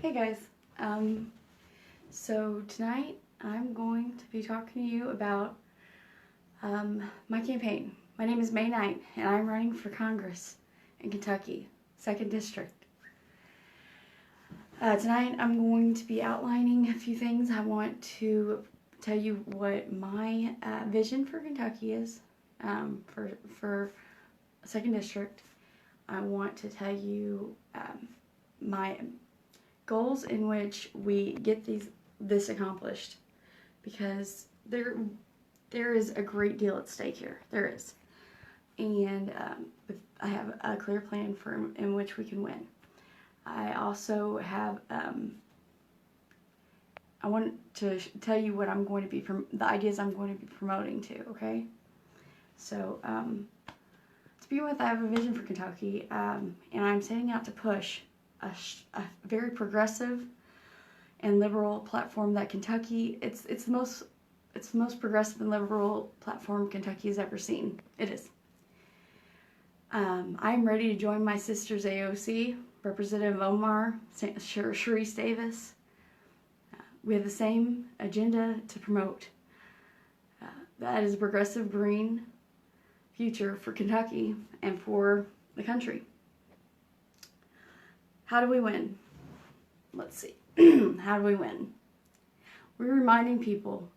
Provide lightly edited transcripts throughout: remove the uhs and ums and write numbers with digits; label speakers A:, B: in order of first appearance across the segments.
A: Hey guys, so tonight I'm going to be talking to you about my campaign. My name is May Knight and I'm running for Congress in Kentucky, 2nd District. Tonight I'm going to be outlining a few things. I want to tell you what my vision for Kentucky is for 2nd District. I want to tell you my goals in which we get this accomplished, because there is a great deal at stake here. There is, and I have a clear plan in which we can win. I also have I want to tell you what I'm going to be the ideas I'm going to be promoting too. Okay, so to begin with, I have a vision for Kentucky, and I'm setting out to push a very progressive and liberal platform that Kentucky, it's the most progressive and liberal platform Kentucky has ever seen. It is. I'm ready to join my sister's AOC, Representative Omar, Sharice Davis. We have the same agenda to promote. That is a progressive green future for Kentucky and for the country. How do we win? Let's see. How do we win? We're reminding people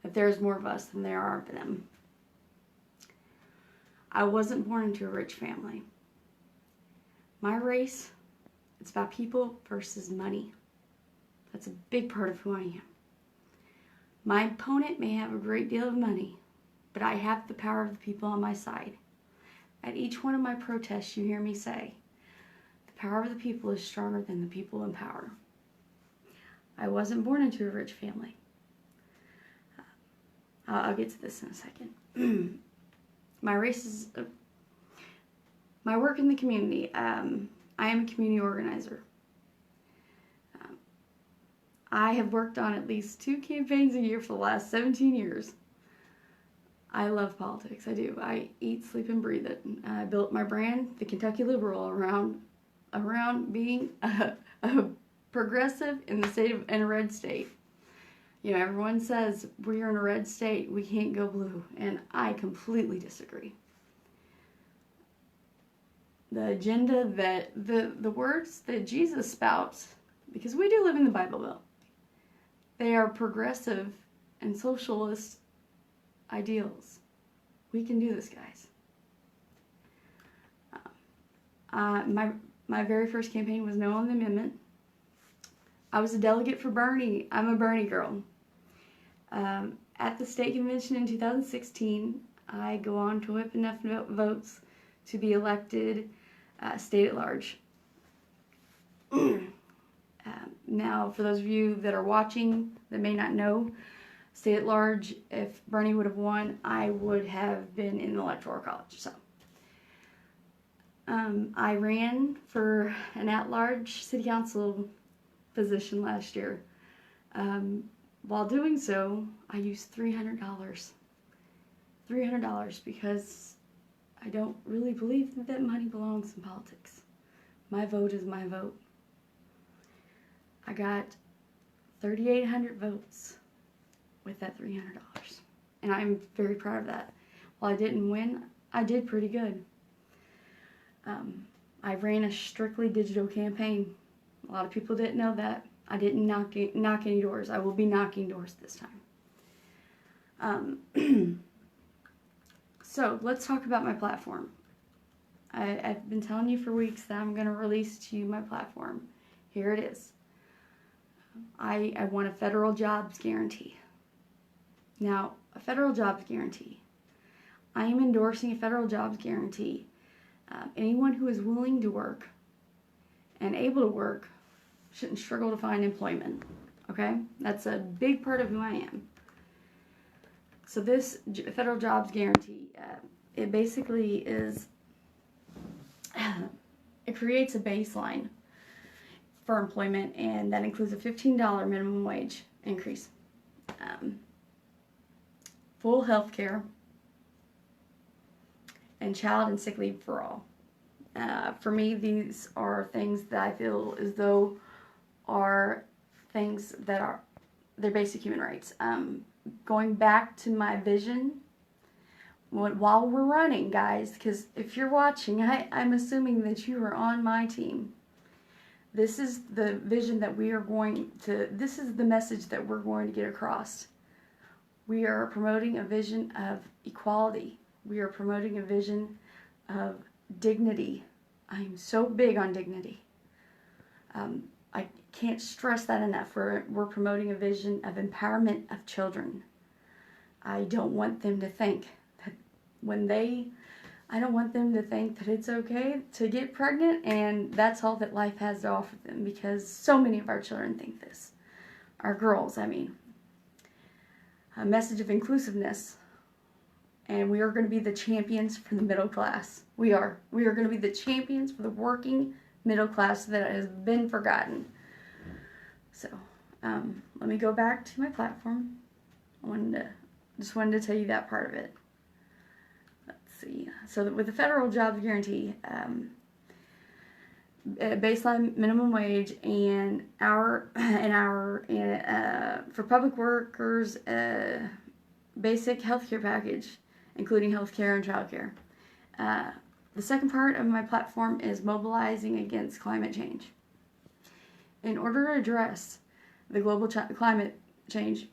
A: that there's more of us than there are of them. I wasn't born into a rich family. My race, it's about people versus money. That's a big part of who I am. My opponent may have a great deal of money, but I have the power of the people on my side. At each one of my protests, you hear me say, the power of the people is stronger than the people in power. I wasn't born into a rich family. I'll get to this in a second. My race is my work in the community. I am a community organizer. I have worked on at least 2 campaigns a year for the last 17 years. I love politics. I do. I eat, sleep, and breathe it. I built my brand, the Kentucky Liberal, around being a progressive in a red state. You know, everyone says we're in a red state, we can't go blue, and I completely disagree. The agenda that the words that Jesus spouts, because we do live in the Bible Belt, they are progressive and socialist ideals. We can do this, guys. My very first campaign was no on the amendment. I was a delegate for Bernie. I'm a Bernie girl. At the state convention in 2016, I go on to whip enough votes to be elected state at large. Now, for those of you that are watching that may not know, state at large, if Bernie would have won, I would have been in the Electoral College. So, I ran for an at-large city council position last year. While doing so, I used $300. $300 because I don't really believe that money belongs in politics. My vote is my vote. I got 3,800 votes with that $300. And I'm very proud of that. While I didn't win, I did pretty good. I ran a strictly digital campaign. A lot of people didn't know that. I didn't knock any doors. I will be knocking doors this time. So let's talk about my platform. I've been telling you for weeks that I'm going to release to you my platform. Here it is. I want a federal jobs guarantee. Now, a federal jobs guarantee. I am endorsing a federal jobs guarantee. Anyone who is willing to work and able to work shouldn't struggle to find employment. Okay? That's a big part of who I am. So this federal jobs guarantee, it basically is, it creates a baseline for employment, and that includes a $15 minimum wage increase, full health care, and child and sick leave for all. For me, these are things that I feel as though are things that are their basic human rights. Going back to my vision, while we're running, guys, because if you're watching, I'm assuming that you are on my team. This is the vision that we are going to, this is the message that we're going to get across. We are promoting a vision of equality. We are promoting a vision of dignity. I'm so big on dignity. I can't stress that enough. We're promoting a vision of empowerment of children. I don't want them to think that I don't want them to think that it's okay to get pregnant and that's all that life has to offer them, because so many of our children think this. Our girls, I mean. A message of inclusiveness. And we are going to be the champions for the middle class. We are. We are going to be the champions for the working middle class that has been forgotten. So, let me go back to my platform. Just wanted to tell you that part of it. Let's see. So with the federal jobs guarantee, baseline minimum wage and for public workers, basic health care package, including health care and child care. The second part of my platform is mobilizing against climate change. In order to address the global climate change,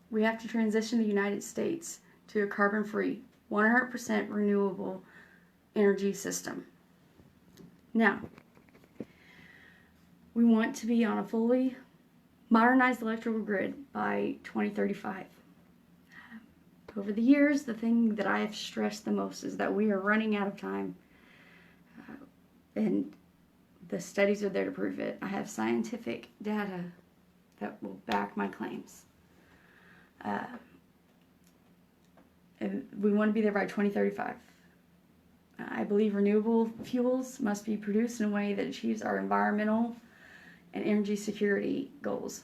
A: we have to transition the United States to a carbon-free, 100% renewable energy system. Now, we want to be on a fully modernized electrical grid by 2035. Over the years, the thing that I have stressed the most is that we are running out of time, and the studies are there to prove it. I have scientific data that will back my claims. And we want to be there by 2035. I believe renewable fuels must be produced in a way that achieves our environmental and energy security goals.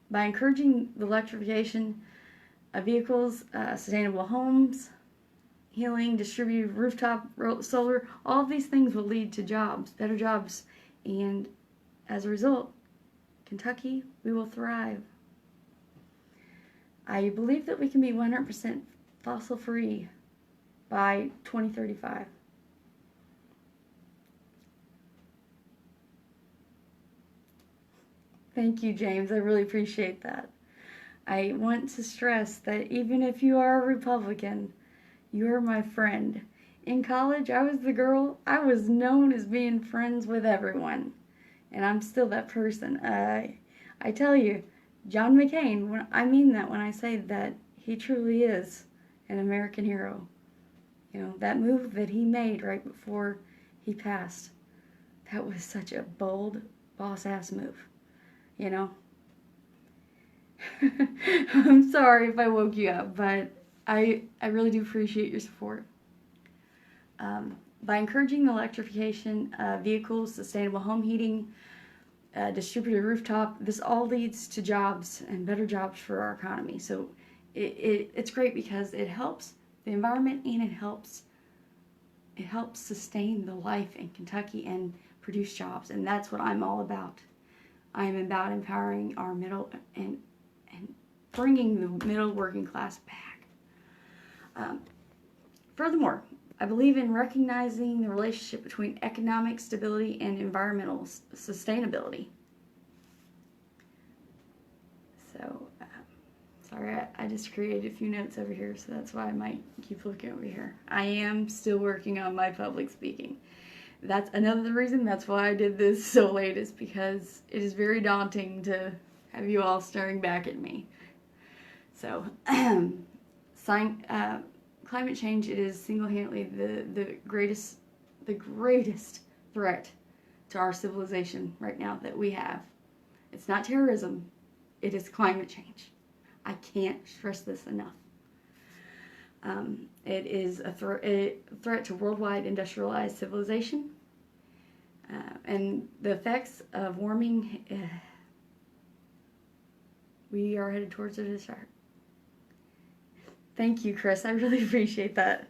A: By encouraging the electrification of vehicles, sustainable homes, healing, distributed rooftop solar, all of these things will lead to jobs, better jobs, and as a result, Kentucky, we will thrive. I believe that we can be 100% fossil-free by 2035. Thank you, James. I really appreciate that. I want to stress that even if you are a Republican, you are my friend. In college, I was the girl. I was known as being friends with everyone. And I'm still that person. I tell you, John McCain, I mean that when I say that he truly is an American hero. You know, that move that he made right before he passed, that was such a bold, boss-ass move. You know? I'm sorry if I woke you up, but I really do appreciate your support. By encouraging the electrification of vehicles, sustainable home heating, distributed rooftop, this all leads to jobs and better jobs for our economy. So it's great because it helps the environment and it helps sustain the life in Kentucky and produce jobs. And that's what I'm all about. I am about empowering our middle and bringing the middle working class back. Furthermore, I believe in recognizing the relationship between economic stability and environmental sustainability. So, sorry, I just created a few notes over here, so that's why I might keep looking over here. I am still working on my public speaking. That's another reason, that's why I did this so late, is because it is very daunting to have you all staring back at me. So, climate change, it is single-handedly the greatest threat to our civilization right now that we have. It's not terrorism, it is climate change. I can't stress this enough. It is a threat to worldwide industrialized civilization. And the effects of warming, we are headed towards a disaster. Thank you, Chris. I really appreciate that.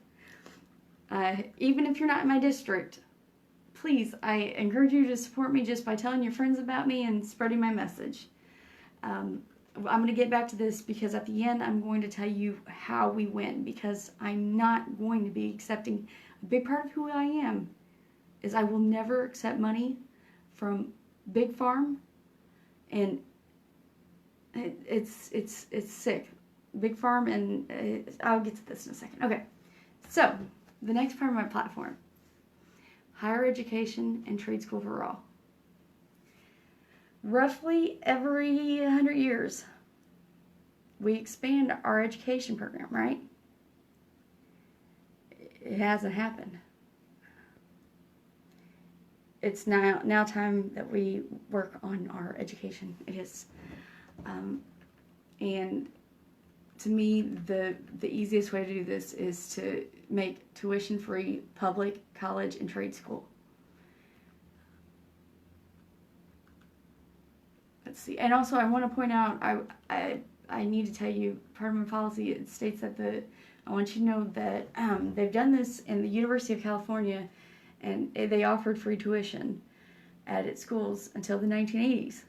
A: Even if you're not in my district, please, I encourage you to support me just by telling your friends about me and spreading my message. I'm going to get back to this because at the end I'm going to tell you how we win, because I'm not going to be accepting. A big part of who I am is I will never accept money from Big Farm, and it's sick. Big Farm, and I'll get to this in a second. Okay, so the next part of my platform: higher education and trade school for all. Roughly every 100 years, we expand our education program, right? It hasn't happened. It's now time that we work on our education. It is. And to me, the easiest way to do this is to make tuition-free public college and trade school. Let's see. And also, I want to point out, I need to tell you, part of my policy, it states that I want you to know that they've done this in the University of California, and they offered free tuition at its schools until the 1980s.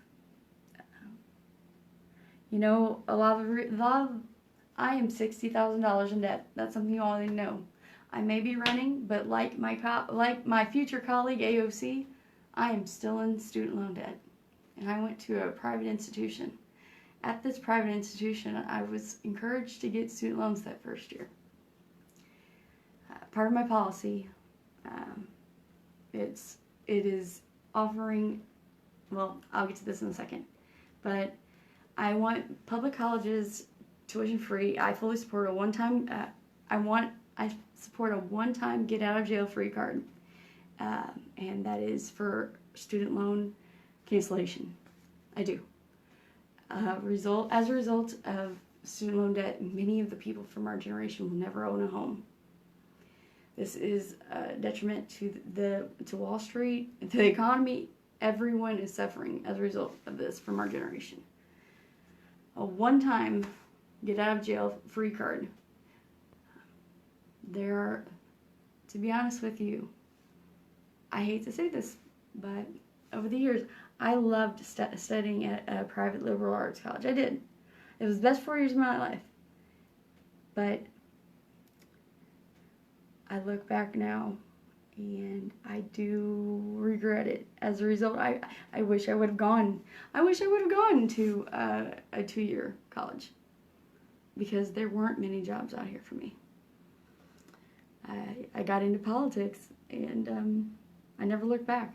A: You know, I am $60,000 in debt. That's something you all need to know. I may be running, but like my future colleague AOC, I am still in student loan debt. And I went to a private institution. At this private institution, I was encouraged to get student loans that first year. Part of my policy, it is offering, well, I'll get to this in a second, but I want public colleges tuition free. I fully support a one-time, I support a one-time get out of jail free card, and that is for student loan cancellation. I do. As a result of student loan debt, many of the people from our generation will never own a home. This is a detriment to Wall Street, to the economy. Everyone is suffering as a result of this from our generation. A one-time get out of jail free card. To be honest with you, I hate to say this, but over the years, I loved studying at a private liberal arts college. I did. It was the best 4 years of my life. But I look back now, and I do regret it. As a result, I wish I would have gone. I wish I would have gone to a 2-year college, because there weren't many jobs out here for me. I got into politics, and I never looked back.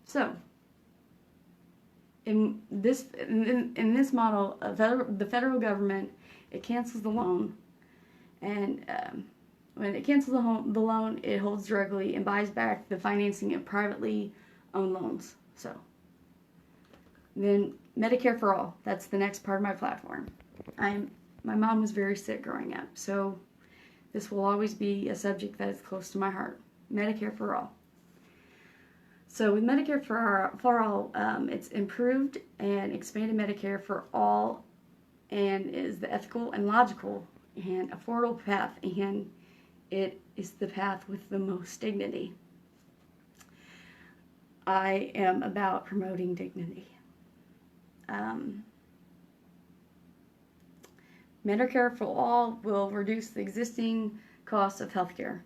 A: So, in this model, the federal government, it cancels the loan, and when it cancels the loan, it holds directly and buys back the financing of privately owned loans. So, then Medicare for all. That's the next part of my platform. My mom was very sick growing up, so this will always be a subject that is close to my heart. Medicare for all. So with Medicare for all, it's improved and expanded Medicare for all, and is the ethical and logical and affordable path, and it is the path with the most dignity. I am about promoting dignity. Medicare for all will reduce the existing cost of healthcare.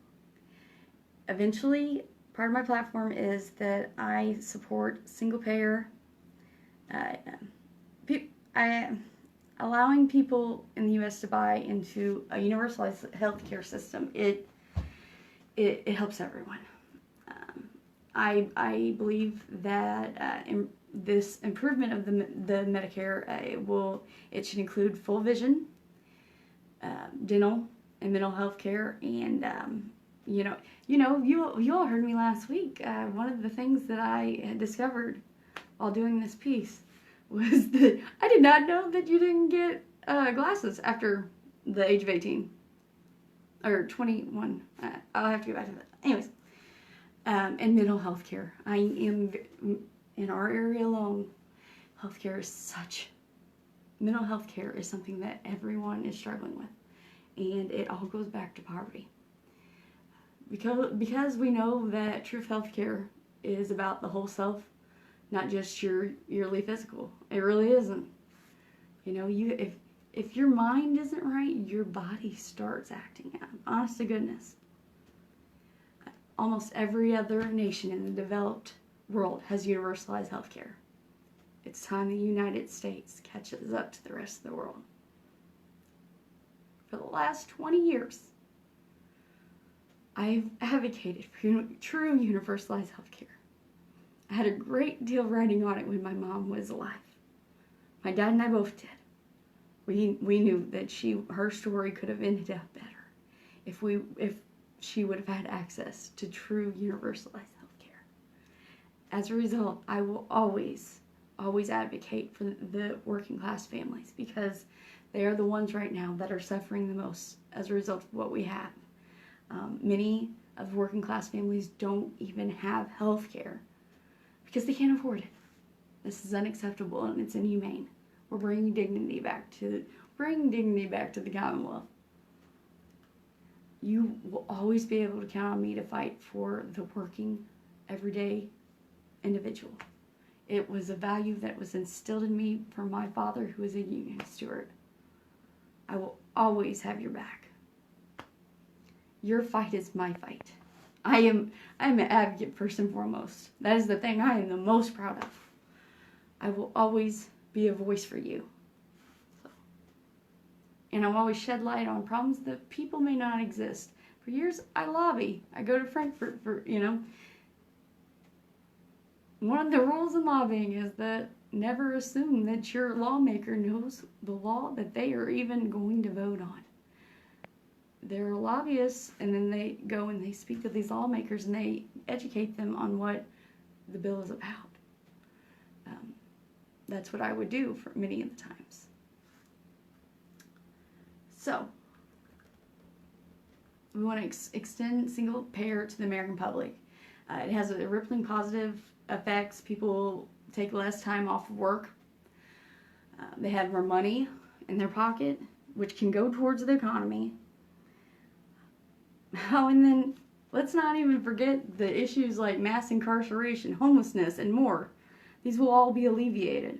A: Eventually, part of my platform is that I support single-payer, allowing people in the U.S. to buy into a universalized healthcare system. It helps everyone. I believe that this improvement of the Medicare it should include full vision, dental and mental health care, and you all heard me last week. One of the things that I had discovered while doing this piece was that I did not know that you didn't get glasses after the age of 18 or 21. I'll have to go back to that. Anyways, and mental health care. I am in our area alone. Mental health care is something that everyone is struggling with, and it all goes back to poverty. because we know that true healthcare is about the whole self, not just your yearly physical. It really isn't. You know, if your mind isn't right, your body starts acting out. Honest to goodness. Almost every other nation in the developed world has universalized healthcare. It's time the United States catches up to the rest of the world. For the last 20 years, I've advocated for true universalized healthcare. I had a great deal of writing on it when my mom was alive. My dad and I both did. We knew that her story could have ended up better if she would have had access to true universalized healthcare. As a result, I will always advocate for the working class families, because they are the ones right now that are suffering the most as a result of what we have. Many of the working class families don't even have health care because they can't afford it. This is unacceptable and it's inhumane. We're bringing dignity back to the Commonwealth. You will always be able to count on me to fight for the working, everyday individual. It was a value that was instilled in me from my father, who was a union steward. I will always have your back. Your fight is my fight. I'm an advocate first and foremost. That is the thing I am the most proud of. I will always be a voice for you. And I'll always shed light on problems that people may not exist. For years, I lobby. I go to Frankfurt for, One of the rules in lobbying is that never assume that your lawmaker knows the law that they are even going to vote on. They're lobbyists, and then they go and they speak to these lawmakers and they educate them on what the bill is about. That's what I would do for many of the times. So, we want to extend single payer to the American public. It has a rippling positive effects. People take less time off of work. They have more money in their pocket, which can go towards the economy. Oh, and then let's not even forget the issues like mass incarceration, homelessness, and more. These will all be alleviated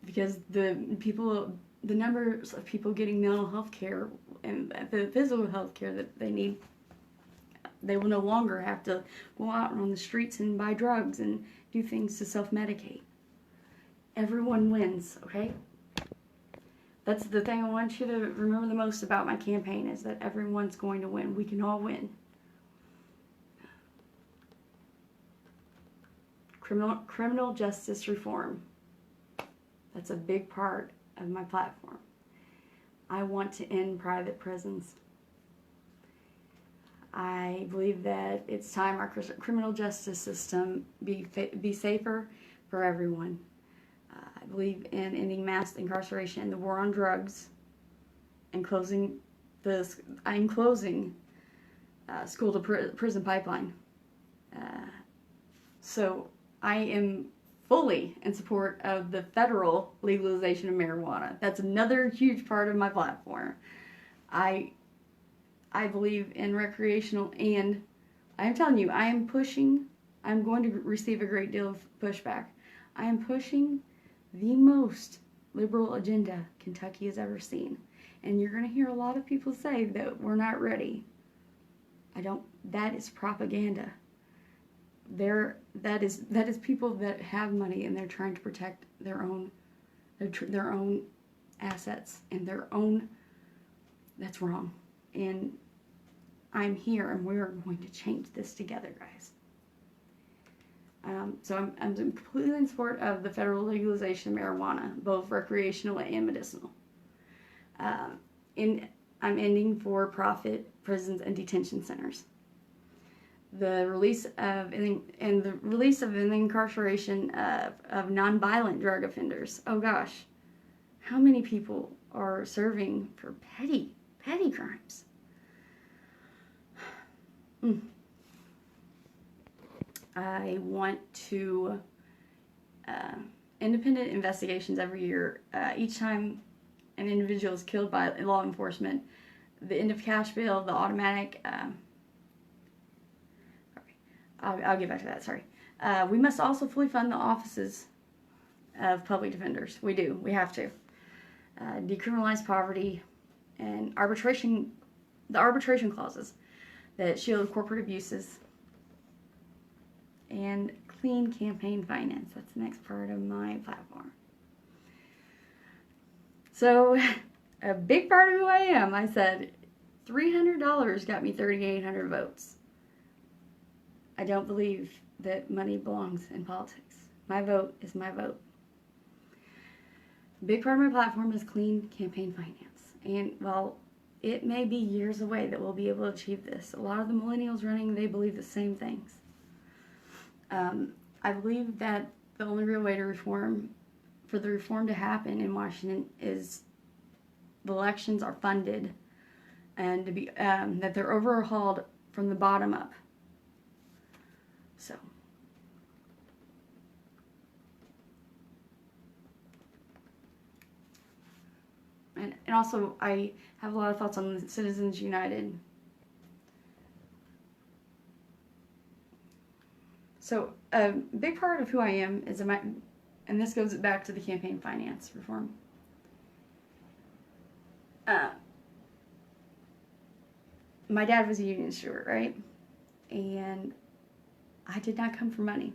A: because the numbers of people getting mental health care and the physical health care that they need, they will no longer have to go out on the streets and buy drugs and do things to self-medicate. Everyone wins, okay? That's the thing I want you to remember the most about my campaign, is that everyone's going to win. We can all win. Criminal justice reform. That's a big part of my platform. I want to end private prisons. I believe that it's time our criminal justice system be safer for everyone. I believe in ending mass incarceration and the war on drugs, and closing school to prison pipeline. So I am fully in support of the federal legalization of marijuana. That's another huge part of my platform. I believe in recreational, and I'm telling you, I'm going to receive a great deal of pushback. I am pushing the most liberal agenda Kentucky has ever seen. And you're going to hear a lot of people say that we're not ready. That is propaganda. That is people that have money and they're trying to protect their own assets and their own. That's wrong. And I'm here, and we're going to change this together, guys. So I'm completely in support of the federal legalization of marijuana, both recreational and medicinal. I'm ending for-profit prisons and detention centers. The release of the incarceration of non-violent drug offenders. Oh gosh, how many people are serving for petty crimes? I want to independent investigations every year. Each time an individual is killed by law enforcement, the end of cash bail, the automatic, I'll get back to that, sorry. We must also fully fund the offices of public defenders. We do, we have to. Decriminalize poverty and the arbitration clauses that shield corporate abuses, and clean campaign finance. That's the next part of my platform. So, a big part of who I am, I said, $300 got me 3,800 votes. I don't believe that money belongs in politics. My vote is my vote. A big part of my platform is clean campaign finance. And while it may be years away that we'll be able to achieve this, a lot of the millennials running, they believe the same things. I believe that the only real way to for the reform to happen in Washington is the elections are funded and to be that they're overhauled from the bottom up. So. And also, I have a lot of thoughts on Citizens United. So, a big part of who I am is, and this goes back to the campaign finance reform. My dad was a union steward, right? And I did not come for money.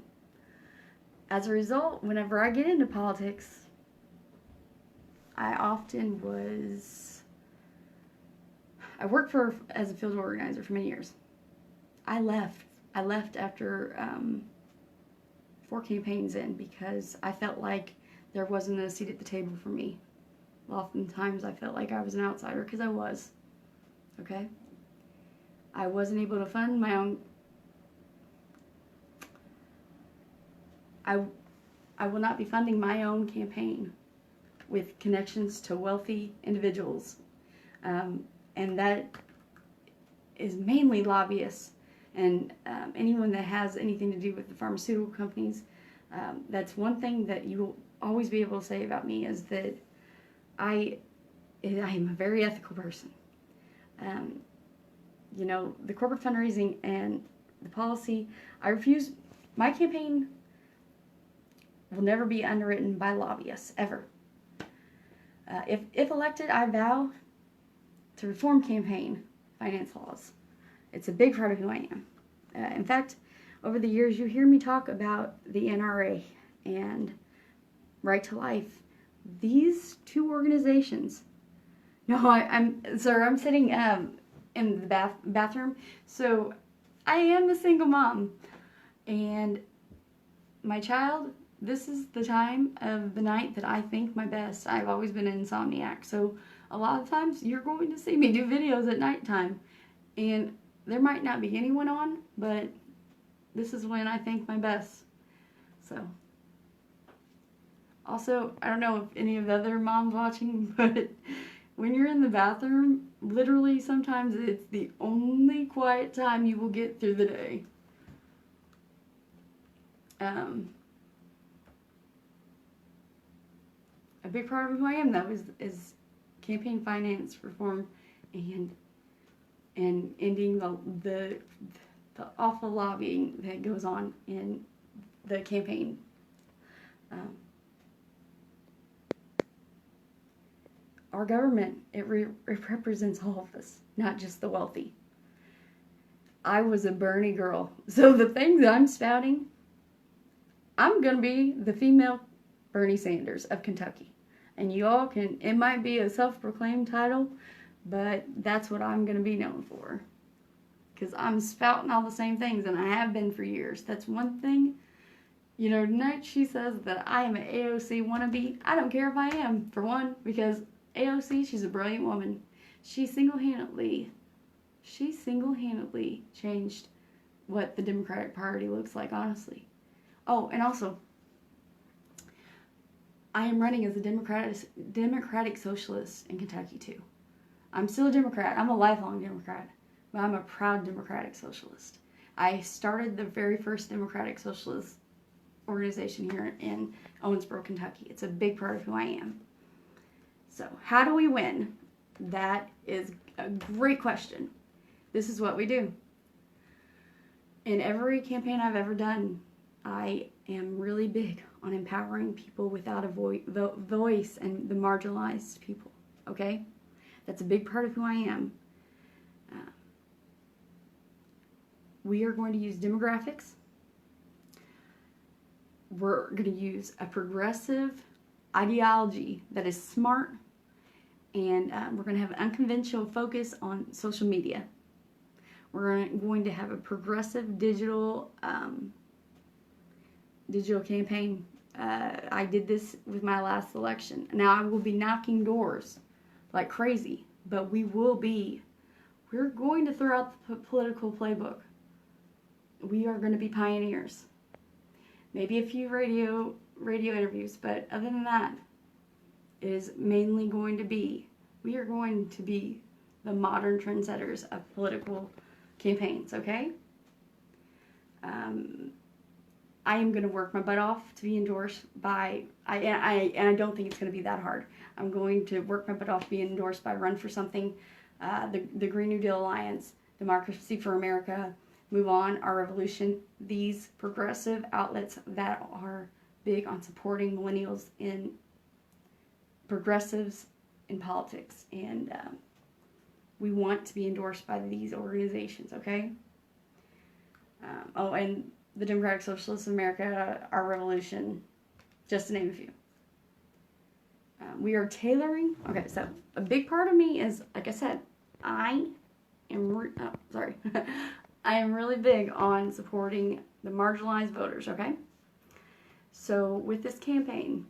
A: As a result, whenever I get into politics, I often I worked as a field organizer for many years. I left after 4 campaigns in because I felt like there wasn't a seat at the table for me. Oftentimes I felt like I was an outsider because I was. Okay? I wasn't able to fund my own. I will not be funding my own campaign with connections to wealthy individuals. And that is mainly lobbyists and anyone that has anything to do with the pharmaceutical companies. That's one thing that you will always be able to say about me is that I am a very ethical person. You know, the corporate fundraising and the policy, I refuse. My campaign will never be underwritten by lobbyists, ever. If elected, I vow to reform campaign finance laws. It's a big part of who I am. In fact, over the years, you hear me talk about the NRA and Right to Life. These 2 organizations. No, I'm sitting in the bathroom. So I am a single mom, and my child. This is the time of the night that I think my best. I've always been an insomniac, so a lot of times you're going to see me do videos at nighttime, and there might not be anyone on, but this is when I think my best. So, also, I don't know if any of the other moms watching, but when you're in the bathroom, literally sometimes it's the only quiet time you will get through the day. A big part of who I am, though, is campaign finance reform and ending the awful lobbying that goes on in the campaign. Our government, it represents all of us, not just the wealthy. I was a Bernie girl, so the things that I'm spouting, I'm going to be the female Bernie Sanders of Kentucky. And you all it might be a self-proclaimed title, but that's what I'm going to be known for. Because I'm spouting all the same things, and I have been for years. That's one thing. You know, tonight she says that I am an AOC wannabe. I don't care if I am, for one, because AOC, she's a brilliant woman. She single-handedly changed what the Democratic Party looks like, honestly. Oh, and also, I am running as a Democratic Socialist in Kentucky, too. I'm still a Democrat. I'm a lifelong Democrat, but I'm a proud Democratic Socialist. I started the very first Democratic Socialist organization here in Owensboro, Kentucky. It's a big part of who I am. So, how do we win? That is a great question. This is what we do. In every campaign I've ever done, I am really big on empowering people without a voice and the marginalized people, okay? That's a big part of who I am. We are going to use demographics. We're going to use a progressive ideology that is smart, and we're going to have an unconventional focus on social media. We're going to have a progressive digital campaign. I did this with my last election. Now I will be knocking doors like crazy, but we're going to throw out the political playbook. We are going to be pioneers. Maybe a few radio interviews, but other than that, it is mainly going to be, we are going to be the modern trendsetters of political campaigns, okay? I am going to work my butt off to be endorsed by, and I don't think it's going to be that hard. I'm going to work my butt off to be endorsed by Run for Something, the Green New Deal Alliance, Democracy for America, Move On, Our Revolution, these progressive outlets that are big on supporting millennials and progressives in politics. And we want to be endorsed by these organizations, okay? And the Democratic Socialist of America, Our Revolution, just to name a few. We are tailoring. Okay, so a big part of me is, like I said, I am really big on supporting the marginalized voters, okay? So with this campaign,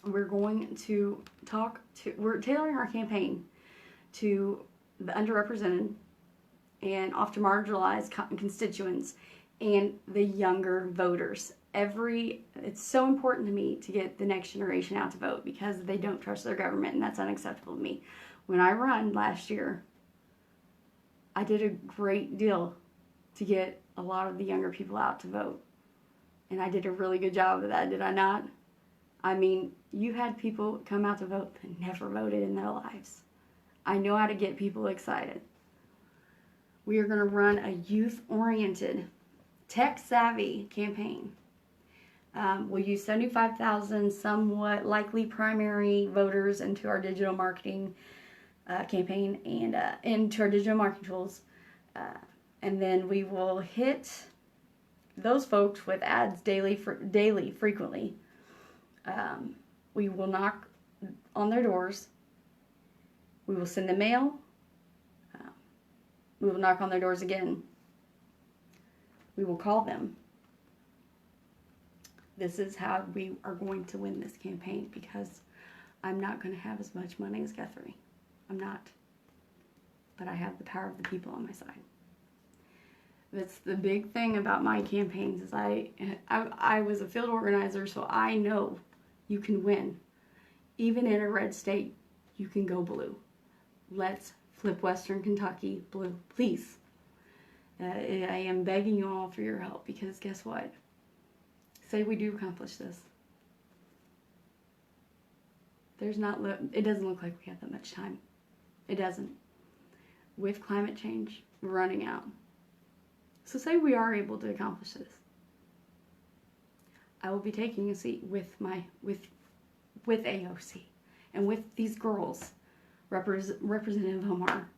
A: we're going to we're tailoring our campaign to the underrepresented and often marginalized constituents and the younger voters. It's so important to me to get the next generation out to vote because they don't trust their government, and that's unacceptable to me. When I ran last year, I did a great deal to get a lot of the younger people out to vote. And I did a really good job of that, did I not? I mean, you had people come out to vote that never voted in their lives. I know how to get people excited. We are going to run a youth-oriented, tech-savvy campaign. We'll use 75,000 somewhat likely primary voters into our digital marketing campaign and into our digital marketing tools. And then we will hit those folks with ads daily, frequently. We will knock on their doors. We will send them mail. We will knock on their doors again. We will call them. This is how we are going to win this campaign because I'm not going to have as much money as Guthrie. I'm not. But I have the power of the people on my side. That's the big thing about my campaigns is I was a field organizer, so I know you can win. Even in a red state, you can go blue. Let's flip Western Kentucky blue, please. I am begging you all for your help because guess what? Say we do accomplish this. It doesn't look like we have that much time. It doesn't. With climate change, we're running out. So say we are able to accomplish this. I will be taking a seat with AOC and with these girls, Representative Omar.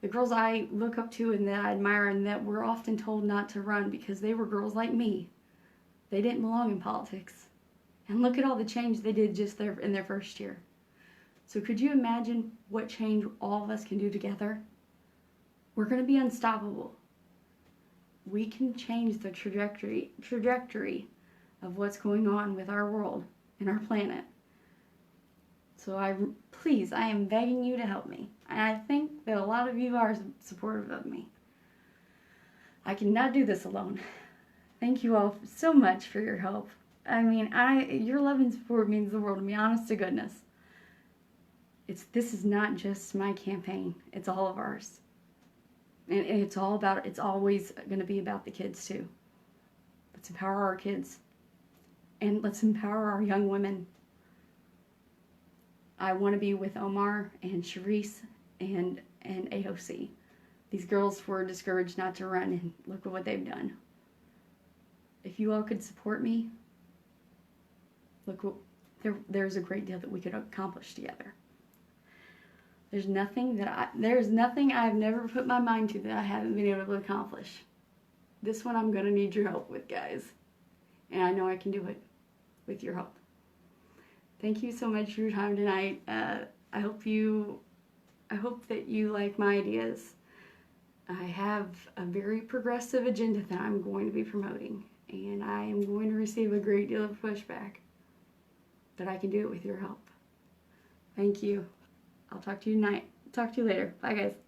A: The girls I look up to and that I admire and that we're often told not to run because they were girls like me. They didn't belong in politics. And look at all the change they did just there in their first year. So could you imagine what change all of us can do together? We're going to be unstoppable. We can change the trajectory of what's going on with our world and our planet. So I am begging you to help me. And I think that a lot of you are supportive of me. I cannot do this alone. Thank you all so much for your help. I mean, your love and support means the world to me, honest to goodness. This is not just my campaign. It's all of ours. And it's always going to be about the kids too. Let's empower our kids. And let's empower our young women. I want to be with Omar and Sharice and AOC. These girls were discouraged not to run, and look at what they've done. If you all could support me, look, there's a great deal that we could accomplish together. There's nothing I've never put my mind to that I haven't been able to accomplish. This one I'm going to need your help with, guys. And I know I can do it with your help. Thank you so much for your time tonight. I hope that you like my ideas. I have a very progressive agenda that I'm going to be promoting, and I am going to receive a great deal of pushback. But I can do it with your help. Thank you. I'll talk to you later. Bye, guys.